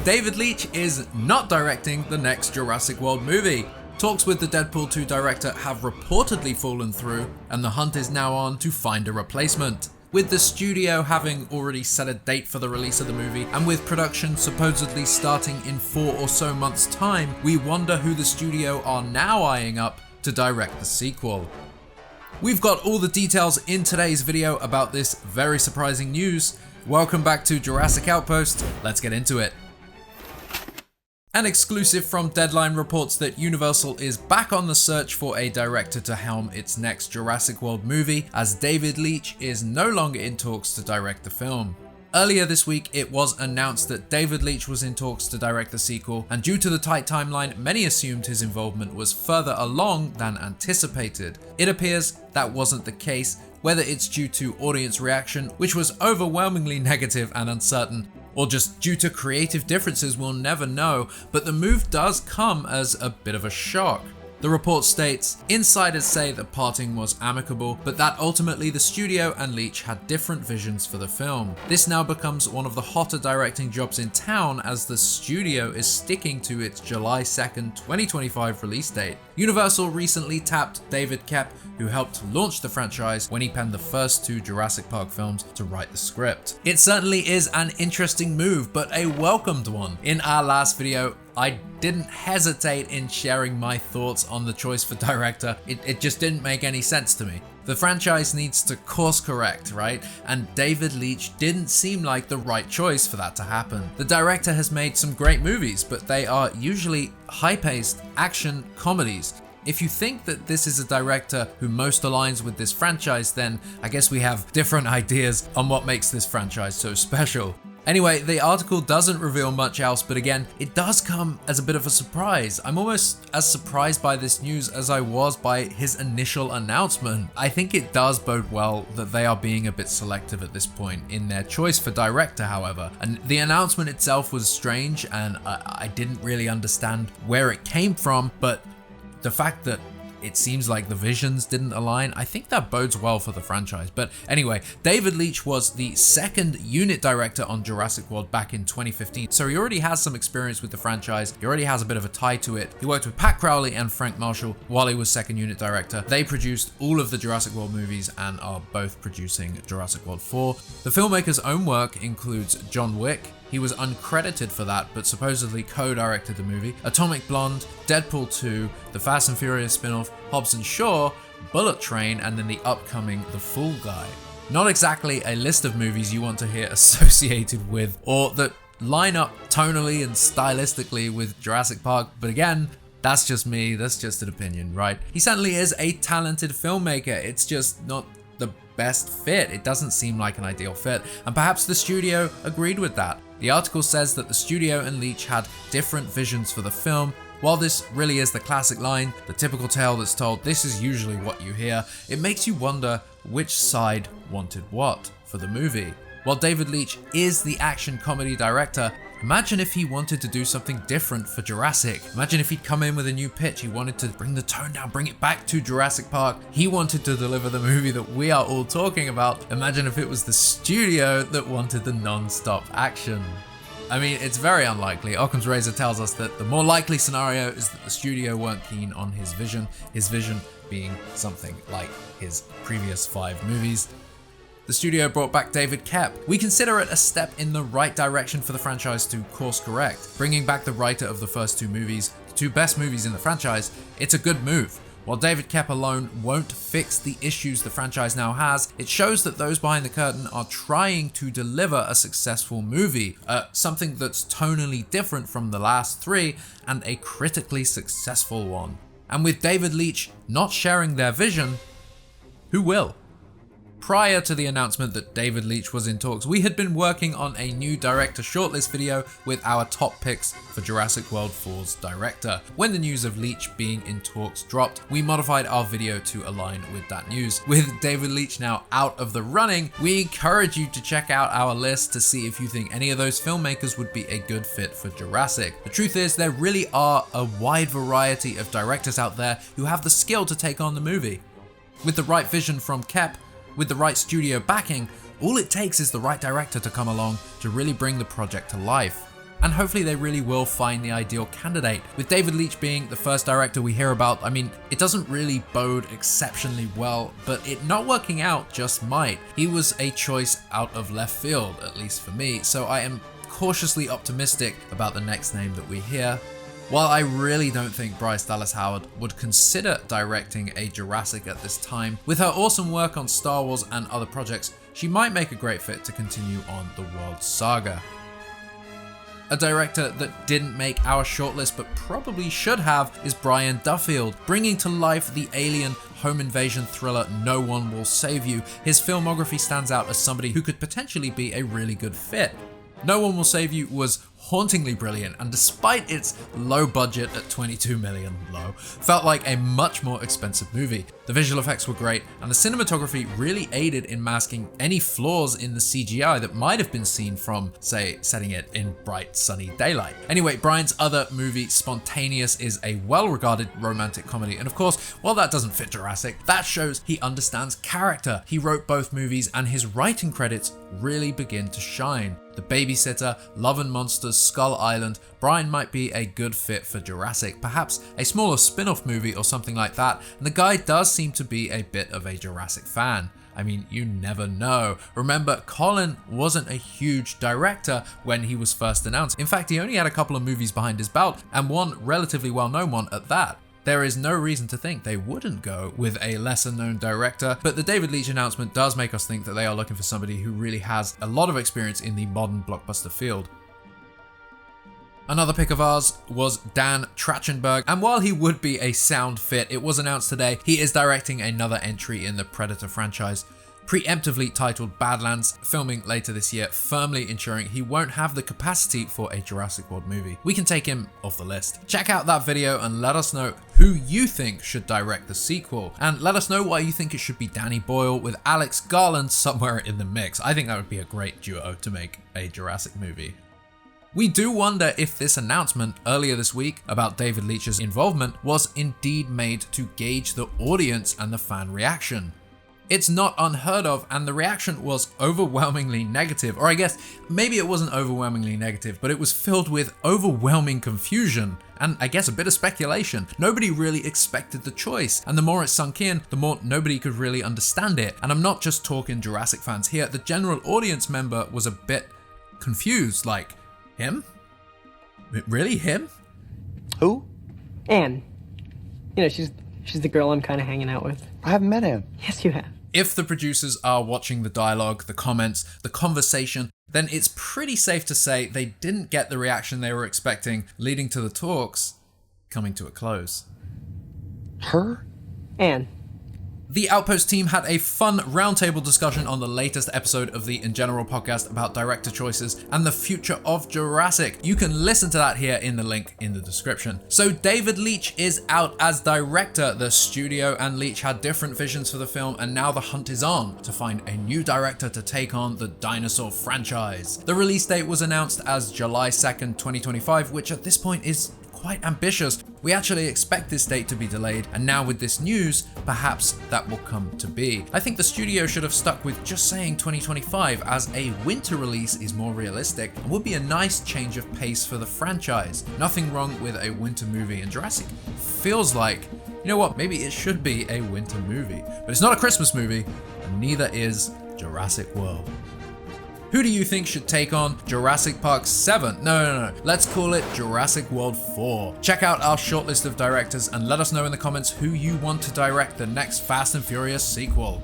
David Leitch is not directing the next Jurassic World movie. Talks with the Deadpool 2 director have reportedly fallen through, and the hunt is now on to find a replacement. With the studio having already set a date for the release of the movie, and with production supposedly starting in 4 or so months' time, we wonder who the studio are now eyeing up to direct the sequel. We've got all the details in today's video about this very surprising news. Welcome back to Jurassic Outpost, let's get into it. An exclusive from Deadline reports that Universal is back on the search for a director to helm its next Jurassic World movie, as David Leitch is no longer in talks to direct the film. Earlier this week, it was announced that David Leitch was in talks to direct the sequel, and due to the tight timeline, many assumed his involvement was further along than anticipated. It appears that wasn't the case, whether it's due to audience reaction, which was overwhelmingly negative and uncertain, or just due to creative differences, we'll never know, but the move does come as a bit of a shock. The report states, insiders say the parting was amicable, but that ultimately the studio and Leitch had different visions for the film. This now becomes one of the hotter directing jobs in town, as the studio is sticking to its July 2nd, 2025 release date. Universal recently tapped David Koepp, who helped launch the franchise when he penned the first 2 Jurassic Park films, to write the script. It certainly is an interesting move, but a welcomed one. In our last video, I didn't hesitate in sharing my thoughts on the choice for director. It just didn't make any sense to me. The franchise needs to course correct, right? And David Leitch didn't seem like the right choice for that to happen. The director has made some great movies, but they are usually high-paced action comedies. If you think that this is a director who most aligns with this franchise, then I guess we have different ideas on what makes this franchise so special. Anyway, the article doesn't reveal much else, but again, it does come as a bit of a surprise. I'm almost as surprised by this news as I was by his initial announcement. I think it does bode well that they are being a bit selective at this point in their choice for director, however. And the announcement itself was strange, and I didn't really understand where it came from, but the fact that it seems like the visions didn't align, I think that bodes well for the franchise. But anyway, David Leitch was the second unit director on Jurassic World back in 2015, so he already has some experience with the franchise. He already has a bit of a tie to it. He worked with Pat Crowley and Frank Marshall while he was second unit director. They produced all of the Jurassic World movies and are both producing Jurassic World 4. The filmmaker's own work includes John Wick. He was uncredited for that, but supposedly co-directed the movie, Atomic Blonde, Deadpool 2, the Fast and Furious spin-off, Hobbs and Shaw, Bullet Train, and then the upcoming The Fall Guy. Not exactly a list of movies you want to hear associated with, or that line up tonally and stylistically with Jurassic Park, but again, that's just me, that's just an opinion, right? He certainly is a talented filmmaker, it's just not the best fit. It doesn't seem like an ideal fit, and perhaps the studio agreed with that. The article says that the studio and Leitch had different visions for the film. While this really is the classic line, the typical tale that's told, this is usually what you hear, it makes you wonder which side wanted what for the movie. While David Leitch is the action comedy director, imagine if he wanted to do something different for Jurassic. Imagine if he'd come in with a new pitch. He wanted to bring the tone down, bring it back to Jurassic Park. He wanted to deliver the movie that we are all talking about. Imagine if it was the studio that wanted the non-stop action. I mean, it's very unlikely. Occam's razor tells us that the more likely scenario is that the studio weren't keen on his vision being something like his previous 5 movies. The studio brought back David Koepp. We consider it a step in the right direction for the franchise to course correct. Bringing back the writer of the first 2 movies, the 2 best movies in the franchise, it's a good move. While David Koepp alone won't fix the issues the franchise now has, it shows that those behind the curtain are trying to deliver a successful movie, something that's tonally different from the last 3 and a critically successful one. And with David Leitch not sharing their vision, who will? Prior to the announcement that David Leitch was in talks, we had been working on a new Director Shortlist video with our top picks for Jurassic World 4's director. When the news of Leitch being in talks dropped, we modified our video to align with that news. With David Leitch now out of the running, we encourage you to check out our list to see if you think any of those filmmakers would be a good fit for Jurassic. The truth is, there really are a wide variety of directors out there who have the skill to take on the movie. With the right vision from Koepp, with the right studio backing, all it takes is the right director to come along to really bring the project to life. and hopefully they really will find the ideal candidate. With David Leitch being the first director we hear about, I mean, it doesn't really bode exceptionally well, but it not working out just might. He was a choice out of left field, at least for me, so I am cautiously optimistic about the next name that we hear. While I really don't think Bryce Dallas Howard would consider directing a Jurassic at this time, with her awesome work on Star Wars and other projects, she might make a great fit to continue on the World Saga. A director that didn't make our shortlist but probably should have is Brian Duffield, bringing to life the alien home invasion thriller No One Will Save You. His filmography stands out as somebody who could potentially be a really good fit. No One Will Save You was hauntingly brilliant, and despite its low budget at 22 million low, felt like a much more expensive movie. The visual effects were great, and the cinematography really aided in masking any flaws in the CGI that might have been seen from, say, setting it in bright sunny daylight. Anyway, Brian's other movie, Spontaneous, is a well-regarded romantic comedy, and of course, while that doesn't fit Jurassic, that shows he understands character. He wrote both movies, and his writing credits really begin to shine. The Babysitter, Love and Monsters, Skull Island, Bryan might be a good fit for Jurassic, perhaps a smaller spin-off movie or something like that, and the guy does seem to be a bit of a Jurassic fan. I mean, you never know. Remember, Colin wasn't a huge director when he was first announced. In fact, he only had a couple of movies behind his belt, and one relatively well-known one at that. There is no reason to think they wouldn't go with a lesser known director, but the David Leitch announcement does make us think that they are looking for somebody who really has a lot of experience in the modern blockbuster field. Another pick of ours was Dan Trachtenberg, and while he would be a sound fit, it was announced today he is directing another entry in the Predator franchise, preemptively titled Badlands, filming later this year, firmly ensuring he won't have the capacity for a Jurassic World movie. We can take him off the list. Check out that video and let us know who you think should direct the sequel, and let us know why you think it should be Danny Boyle with Alex Garland somewhere in the mix. I think that would be a great duo to make a Jurassic movie. We do wonder if this announcement earlier this week about David Leitch's involvement was indeed made to gauge the audience and the fan reaction. It's not unheard of, and the reaction was overwhelmingly negative, or I guess maybe it wasn't overwhelmingly negative, but it was filled with overwhelming confusion and I guess a bit of speculation. Nobody really expected the choice, and the more it sunk in, the more nobody could really understand it. And I'm not just talking Jurassic fans here, the general audience member was a bit confused, like, him? Really, him? Who? Anne. You know, she's the girl I'm kind of hanging out with. I haven't met Anne. Yes, you have. If the producers are watching the dialogue, the comments, the conversation, then it's pretty safe to say they didn't get the reaction they were expecting, leading to the talks coming to a close. Her? Anne. The Outpost team had a fun roundtable discussion on the latest episode of the InGeneral Podcast about director choices and the future of Jurassic. You can listen to that here in the link in the description. So David Leitch is out as director. The studio and Leitch had different visions for the film, and now the hunt is on to find a new director to take on the dinosaur franchise. The release date was announced as July 2nd, 2025, which at this point is quite ambitious. We actually expect this date to be delayed, and now with this news, perhaps that will come to be. I think the studio should have stuck with just saying 2025, as a winter release is more realistic and would be a nice change of pace for the franchise. Nothing wrong with a winter movie, and Jurassic feels like, you know what, maybe it should be a winter movie. But it's not a Christmas movie, and neither is Jurassic World. Who do you think should take on Jurassic Park 7? No. Let's call it Jurassic World 4. Check out our shortlist of directors and let us know in the comments who you want to direct the next Fast and Furious sequel.